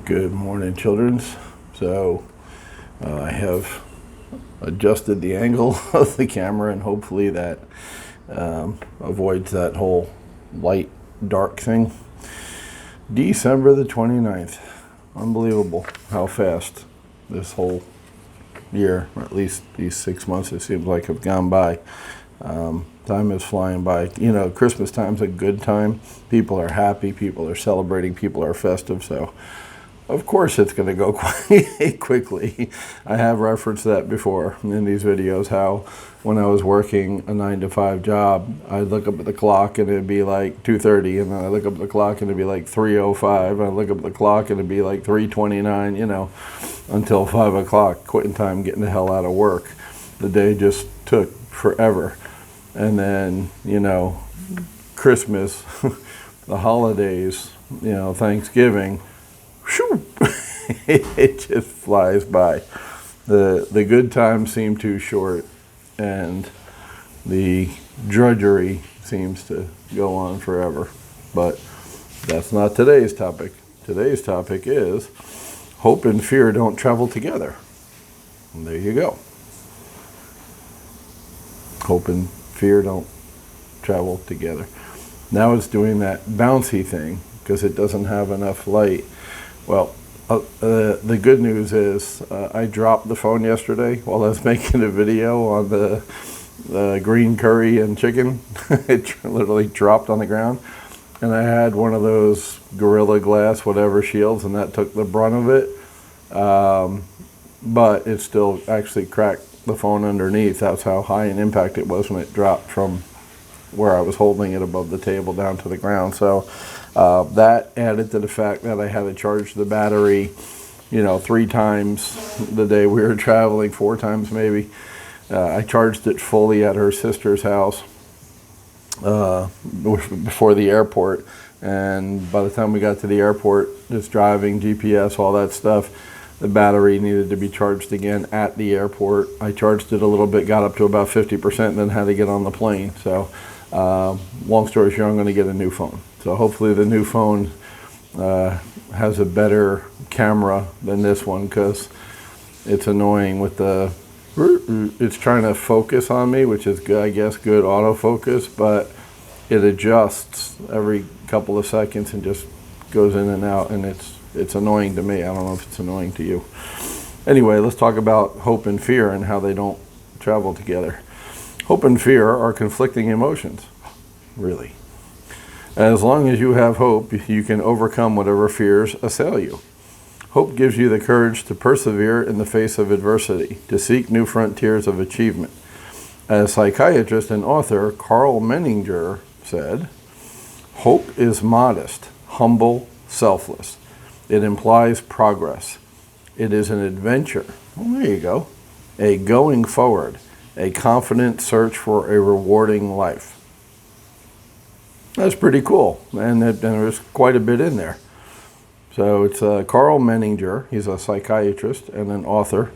Good morning, childrens. So I have adjusted the angle of the camera, and hopefully that avoids that whole light dark thing. December the 29th. Unbelievable how fast this whole year, or at least these 6 months, it seems like have gone by. Time is flying by. You know, Christmas time's a good time. People are happy, people are celebrating, people are festive, so of course it's going to go quite quickly. I have referenced that before in these videos, how when I was working a 9-to-5 job, I'd look up at the clock and it'd be like 2:30, and then I look up at the clock and it'd be like 3:05, and I look up at the clock and it'd be like 3:29, you know, until 5 o'clock, quitting time, getting the hell out of work. The day just took forever. And then, you know, Christmas, the holidays, you know, Thanksgiving, whew, it just flies by. The good times seem too short, and the drudgery seems to go on forever. But that's not today's topic. Today's topic is hope and fear don't travel together. And there you go. Hope and fear don't travel together. Now it's doing that bouncy thing because it doesn't have enough light. Well, the good news is I dropped the phone yesterday while I was making a video on the green curry and chicken. It literally dropped on the ground, and I had one of those Gorilla Glass whatever shields, and that took the brunt of it. But it still actually cracked the phone underneath. That's how high an impact it was when it dropped from where I was holding it above the table down to the ground. So that added to the fact that I had to charge the battery, you know, 3 times the day we were traveling, 4 times maybe. I charged it fully at her sister's house before the airport, and by the time we got to the airport, just driving, GPS, all that stuff, the battery needed to be charged again at the airport. I charged it a little bit, got up to about 50%, then had to get on the plane. So long story short, I'm going to get a new phone. So hopefully the new phone has a better camera than this one, because it's annoying with the, it's trying to focus on me, which is good, I guess, good autofocus, but it adjusts every couple of seconds and just goes in and out, and it's annoying to me. I don't know if it's annoying to you. Anyway, let's talk about hope and fear and how they don't travel together. Hope and fear are conflicting emotions, really. As long as you have hope, you can overcome whatever fears assail you. Hope gives you the courage to persevere in the face of adversity, to seek new frontiers of achievement. As psychiatrist and author Carl Menninger said, hope is modest, humble, selfless. It implies progress. It is an adventure. Well, there you go. A going forward, a confident search for a rewarding life. That's pretty cool, and there's quite a bit in there. So it's Carl Menninger. He's a psychiatrist and an author,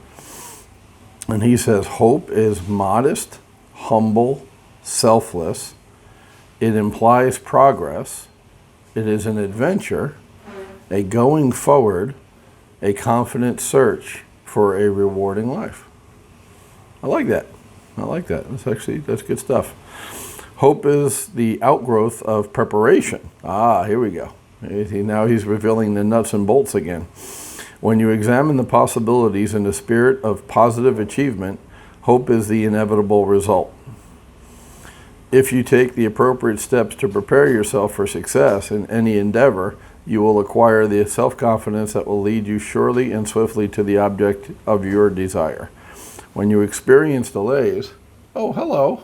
and he says hope is modest, humble, selfless. It implies progress. It is an adventure, a going forward, a confident search for a rewarding life. I like that. I like that. That's good stuff. Hope is the outgrowth of preparation. Here we go. Now he's revealing the nuts and bolts again. When you examine the possibilities in the spirit of positive achievement, hope is the inevitable result. If you take the appropriate steps to prepare yourself for success in any endeavor, you will acquire the self-confidence that will lead you surely and swiftly to the object of your desire. When you experience delays, oh, hello.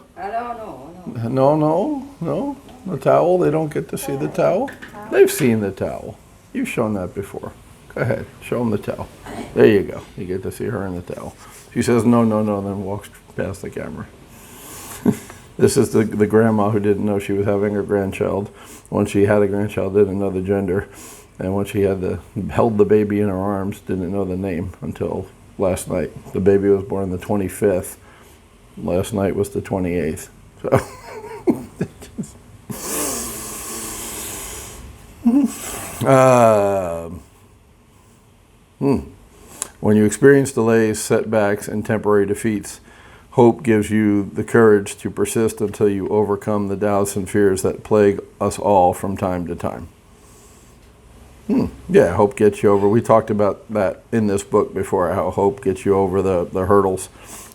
No. The towel, they don't get to see the towel. They've seen the towel. You've shown that before. Go ahead, show them the towel. There you go. You get to see her in the towel. She says, no, then walks past the camera. This is the grandma who didn't know she was having a grandchild. When she had a grandchild, didn't know the gender. And when she held the baby in her arms, didn't know the name until last night. The baby was born the 25th. Last night was the 28th. So When you experience delays, setbacks, and temporary defeats, hope gives you the courage to persist until you overcome the doubts and fears that plague us all from time to time. Yeah, hope gets you over. We talked about that in this book before, how hope gets you over the hurdles.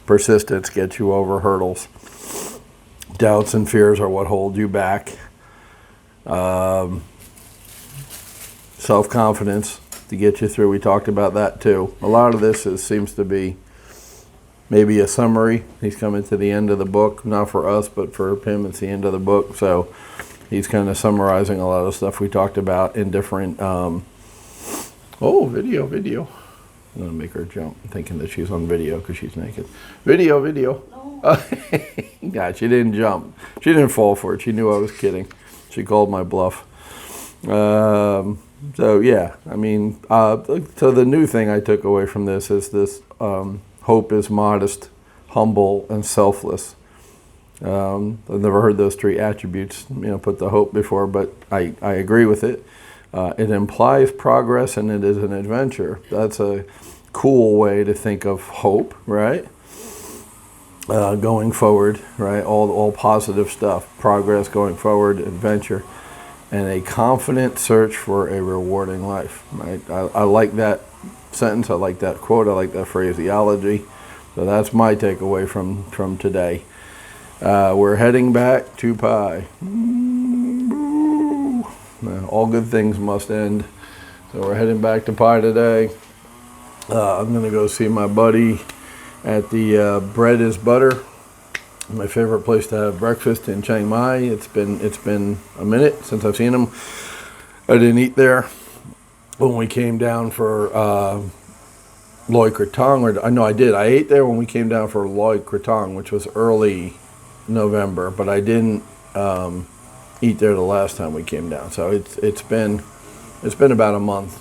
Persistence gets you over hurdles. Doubts and fears are what hold you back. Self-confidence to get you through. We talked about that too. A lot of this seems to be maybe a summary. He's coming to the end of the book, not for us, but for him, it's the end of the book. So he's kind of summarizing a lot of stuff we talked about in different, video. I'm going to make her jump, thinking that she's on video because she's naked. Video. No. Yeah, she didn't jump. She didn't fall for it. She knew I was kidding. She called my bluff. So yeah, I mean, so the new thing I took away from this is this, hope is modest, humble, and selfless. I've never heard those three attributes, put the hope before, but I agree with it. It implies progress and it is an adventure. That's a cool way to think of hope, right? Going forward, right? All positive stuff, progress, going forward, adventure, and a confident search for a rewarding life, right? I like that sentence. I like that quote. I like that phraseology. So that's my takeaway from today. We're heading back to Pi. All good things must end. So we're heading back to Pi today. I'm going to go see my buddy at the Bread is Butter, my favorite place to have breakfast in Chiang Mai. It's been a minute since I've seen him. I didn't eat there when we came down for Loy Krathong. No, I did. I ate there when we came down for Loy Krathong, which was early November, but I didn't eat there the last time we came down. So it's been about a month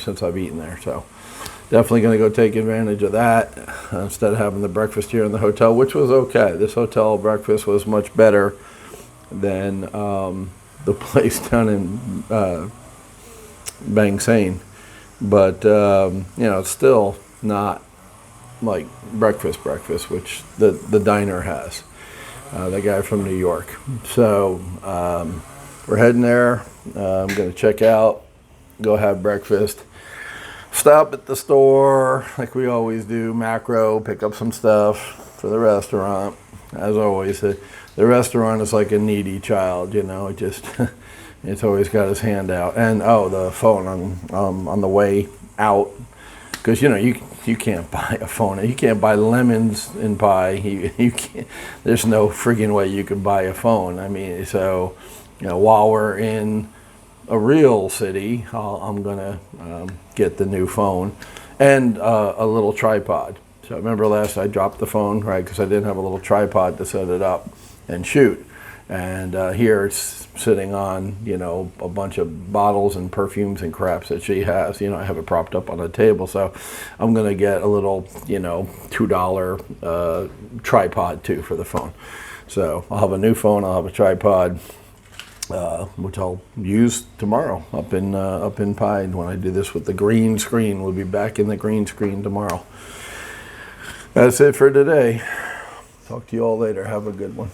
since I've eaten there. So definitely going to go take advantage of that instead of having the breakfast here in the hotel, which was okay. This hotel breakfast was much better than the place down in Bang Sane. But, it's still not like breakfast, which the diner has. The guy from New York. So we're heading there. I'm going to check out, go have breakfast. Stop at the store like we always do, Macro, pick up some stuff for the restaurant. As always, the restaurant is like a needy child, it just, it's always got his hand out. And the phone on the way out, because you can't buy a phone. You can't buy lemons in Pi. You can't. There's no friggin' way you can buy a phone. I mean, so while we're in a real city, I'm gonna get the new phone and a little tripod. So remember I dropped the phone, right, because I didn't have a little tripod to set it up and shoot. And here it's sitting on, a bunch of bottles and perfumes and craps that she has. I have it propped up on a table. So I'm going to get a little, $2 tripod too for the phone. So I'll have a new phone. I'll have a tripod, which I'll use tomorrow up in Pi when I do this with the green screen. We'll be back in the green screen tomorrow. That's it for today. Talk to you all later. Have a good one.